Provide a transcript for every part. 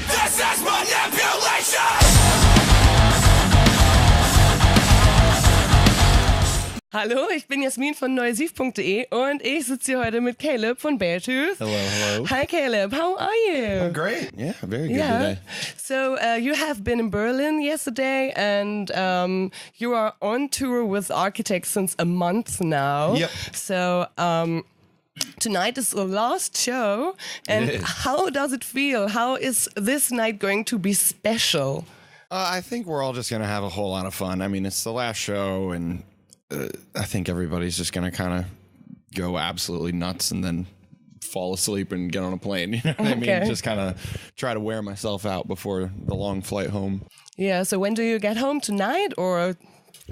This is manipulation! Hallo, ich bin Jasmin von NOISIV.de und ich sitze hier heute mit Caleb von Beartooth. Hello, hello. Hi Caleb, how are you? I'm great. Yeah, very good today. So you have been in Berlin yesterday and you are on tour with Architects since a month now. Yep. So tonight is the last show and how does it feel? How is this night going to be special? I think we're all just going to have a whole lot of fun. I mean, it's the last show and I think everybody's just going to kind of go absolutely nuts and then fall asleep and get on a plane. You know what I mean? Just kind of try to wear myself out before the long flight home. Yeah, so when do you get home? Tonight or?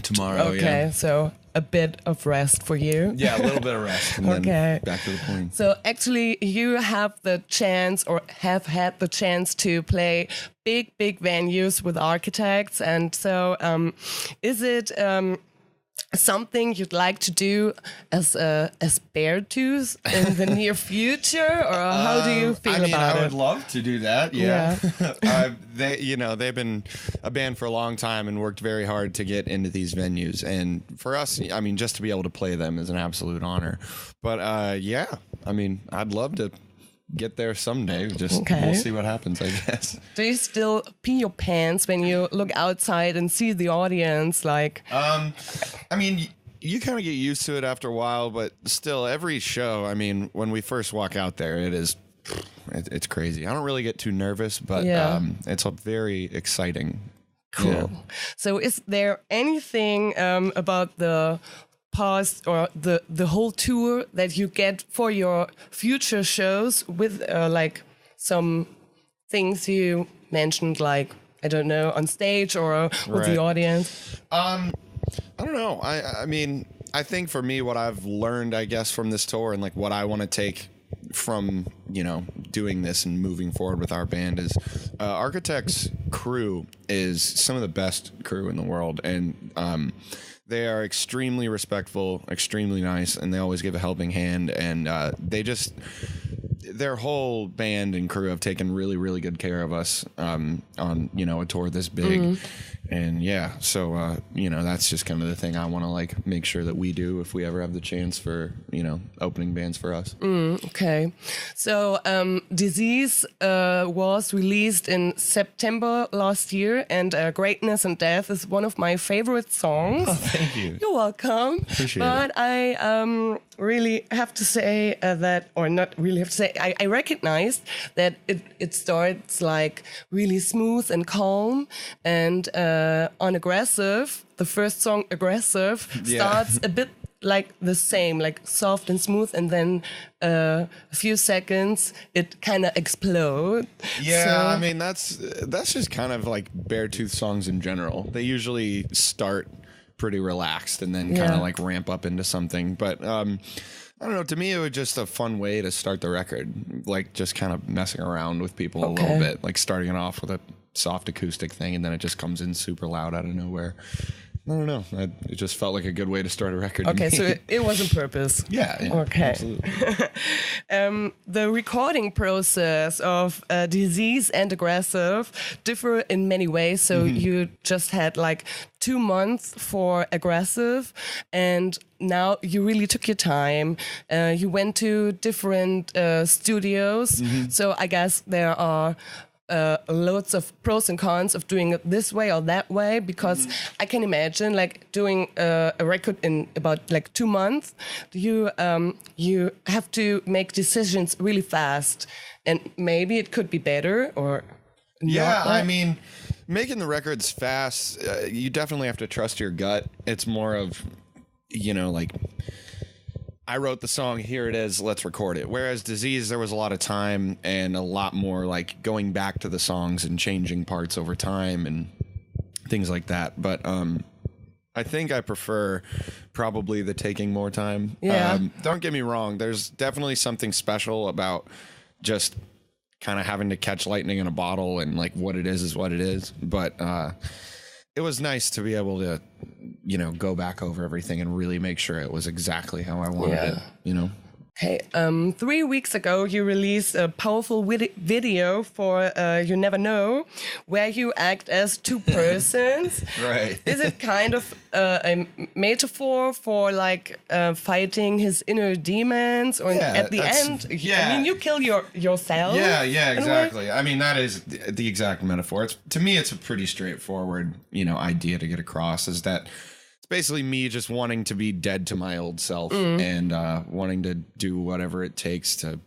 Tomorrow, Okay, so a bit of rest for you. Yeah, a little bit of rest and then back to the plane. So actually you have the chance or have had the chance to play big venues with Architects. And so is it something you'd like to do as Beartooth in the near future, or how do you feel about it? I would love to do that. Yeah, they've been a band for a long time and worked very hard to get into these venues, and for us, I mean, just to be able to play them is an absolute honor. But I'd love to get there someday. We'll see what happens, I guess. Do you still pee your pants when you look outside and see the audience? Like, I mean, you kind of get used to it after a while, but still, every show, I mean, when we first walk out there, it's crazy. I don't really get too nervous, but it's very exciting. Cool. Yeah. So is there anything about the past or the whole tour that you get for your future shows with like some things you mentioned, like, I don't know, on stage or with the audience? I don't know. I mean, I think for me, what I've learned, I guess, from this tour and like what I want to take from, doing this and moving forward with our band is Architects' crew is some of the best crew in the world. And they are extremely respectful, extremely nice, and they always give a helping hand. And their whole band and crew have taken really, really good care of us on, a tour this big. And so, that's just kind of the thing I want to like make sure that we do if we ever have the chance for, opening bands for us. Okay. So Disease was released in September last year, and Greatness and Death is one of my favorite songs. Oh, thank you. You're welcome. Appreciate but it. I really have to say that, or not really have to say, I recognized that it starts like really smooth and calm, and on Aggressive, the first song Aggressive starts a bit like the same, like soft and smooth, and then a few seconds it kind of explodes. Yeah, so, I mean that's just kind of like Beartooth songs in general. They usually start pretty relaxed and then kind of like ramp up into something. But I don't know, to me it was just a fun way to start the record, like just kind of messing around with people a little bit, like starting it off with a soft acoustic thing and then it just comes in super loud out of nowhere. I don't know. It just felt like a good way to start a record. Okay, so it was on purpose. Yeah. Okay. Absolutely. The recording process of Disease and Aggressive differ in many ways. So you just had like 2 months for Aggressive, and now you really took your time. You went to different studios. So I guess there are loads of pros and cons of doing it this way or that way, because I can imagine like doing a record in about like 2 months, you have to make decisions really fast, and maybe it could be better or not. I mean, making the records fast, you definitely have to trust your gut. It's more of, like, I wrote the song, here it is, let's record it. Whereas Disease, there was a lot of time and a lot more like going back to the songs and changing parts over time and things like that. But I think I prefer probably the taking more time. Yeah. Don't get me wrong. There's definitely something special about just kind of having to catch lightning in a bottle, and like what it is what it is. But it was nice to be able to go back over everything and really make sure it was exactly how I wanted it, Hey, 3 weeks ago, you released a powerful video for You Never Know, where you act as two persons. Right. Is it kind of a metaphor for like fighting his inner demons? Or at the end, I mean, you kill yourself? Yeah, exactly. I mean, that is the exact metaphor. To me, it's a pretty straightforward, idea to get across, is that basically me just wanting to be dead to my old self and wanting to do whatever it takes to,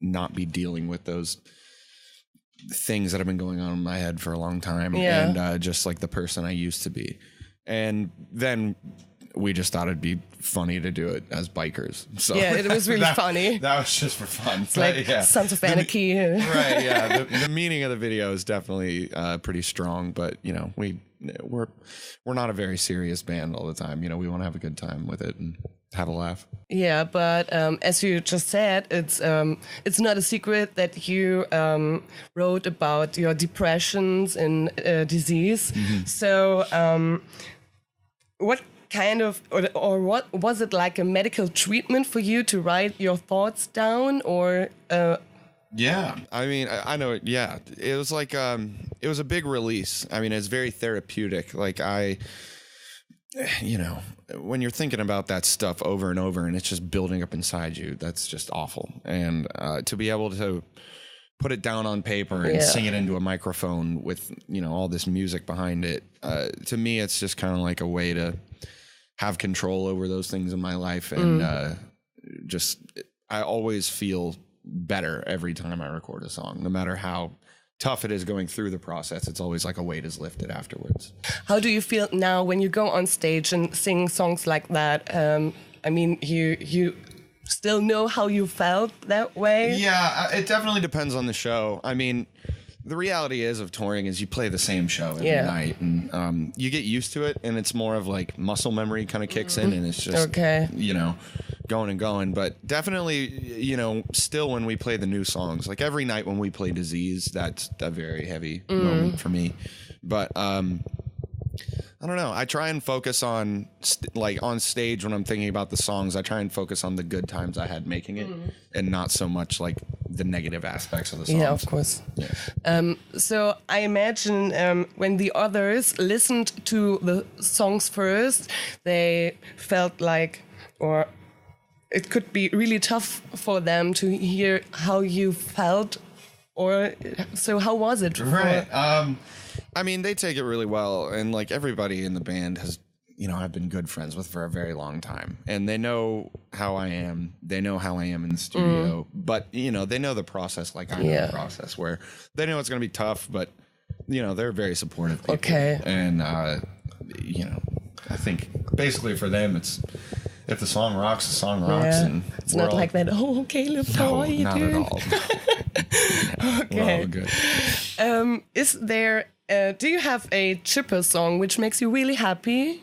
not be dealing with those things that have been going on in my head for a long time and just like the person I used to be. And then we just thought it'd be funny to do it as bikers. So yeah, it was really funny. That was just for fun. It's like Sons of Anarchy. Right, yeah. The meaning of the video is definitely pretty strong, but we're not a very serious band all the time. We want to have a good time with it and have a laugh. Yeah, but as you just said, it's not a secret that you wrote about your depressions and disease. Mm-hmm. So what kind of, or what was it, like a medical treatment for you to write your thoughts down, or yeah, I mean, I know it. Yeah, it was like it was a big release. I mean, it's very therapeutic. Like when you're thinking about that stuff over and over and it's just building up inside you, that's just awful. And to be able to put it down on paper and sing it into a microphone with all this music behind it, to me, it's just kind of like a way to have control over those things in my life. And I always feel better every time I record a song, no matter how tough it is going through the process. It's always like a weight is lifted afterwards. How do you feel now when you go on stage and sing songs like that? I mean, you still know how you felt that way? Yeah, it definitely depends on the show. I mean, the reality of touring is you play the same show every night, and you get used to it, and it's more of like muscle memory kind of kicks in, and it's just going and going. But definitely, still when we play the new songs, like every night when we play Disease, that's a very heavy moment for me. But I don't know. I try and focus on on stage when I'm thinking about the songs. I try and focus on the good times I had making it, and not so much like the negative aspects of the songs. Yeah, of course. Yeah. So I imagine when the others listened to the songs first, they felt like, or it could be really tough for them to hear how you felt. Or so how was it? Right. I mean, they take it really well, and like everybody in the band has, I've been good friends with for a very long time, and they know how I am. They know how I am in the studio, but they know the process like I know the process, where they know it's going to be tough, but they're very supportive people. Okay. And I think basically for them, it's if the song rocks, the song rocks, and it's not like that. Oh, Caleb, how are you doing? Not at all. Okay. We're all good. Is there? Do you have a chipper song which makes you really happy?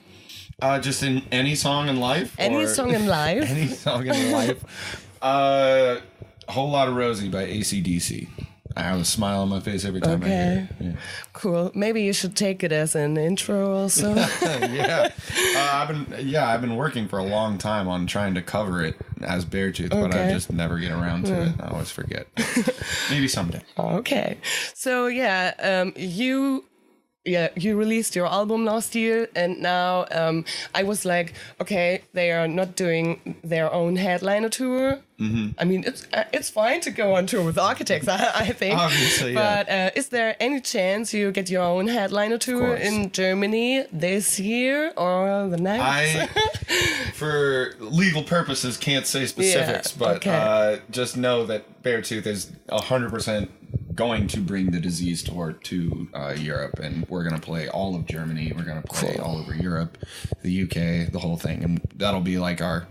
Just in any song in life? Any song in life? Any song in life. A Whole Lot of Rosie by AC/DC. I have a smile on my face every time I hear it. Yeah. Cool. Maybe you should take it as an intro also. I've been working for a long time on trying to cover it as Beartooth, but I just never get around to it. I always forget. Maybe someday. Okay. So you released your album last year, and now I was like, okay, they are not doing their own headliner tour. Mm-hmm. I mean, it's fine to go on tour with Architects, I think. Obviously, but is there any chance you get your own headliner tour in Germany this year or the next? I, for legal purposes, can't say specifics, but just know that Beartooth is 100% going to bring the Disease tour to Europe, and we're going to play all of Germany. We're going to play all over Europe, the UK, the whole thing, and that'll be like our,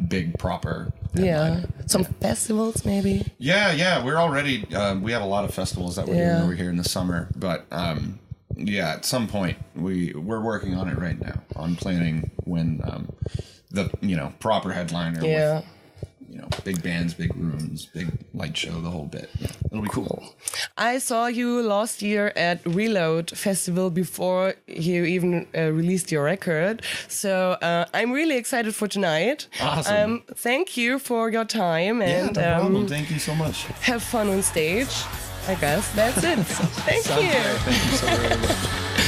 big proper headline. Some festivals maybe. Yeah, we're already we have a lot of festivals that we're doing over here in the summer, but at some point we're working on it right now, on planning when the proper headliner with big bands, big rooms, big light show, the whole bit. Yeah, it'll be cool. I saw you last year at Reload Festival before you even released your record. So I'm really excited for tonight. Awesome. Thank you for your time and no problem. Thank you so much. Have fun on stage. I guess that's it. Thank you. Thank you so very much.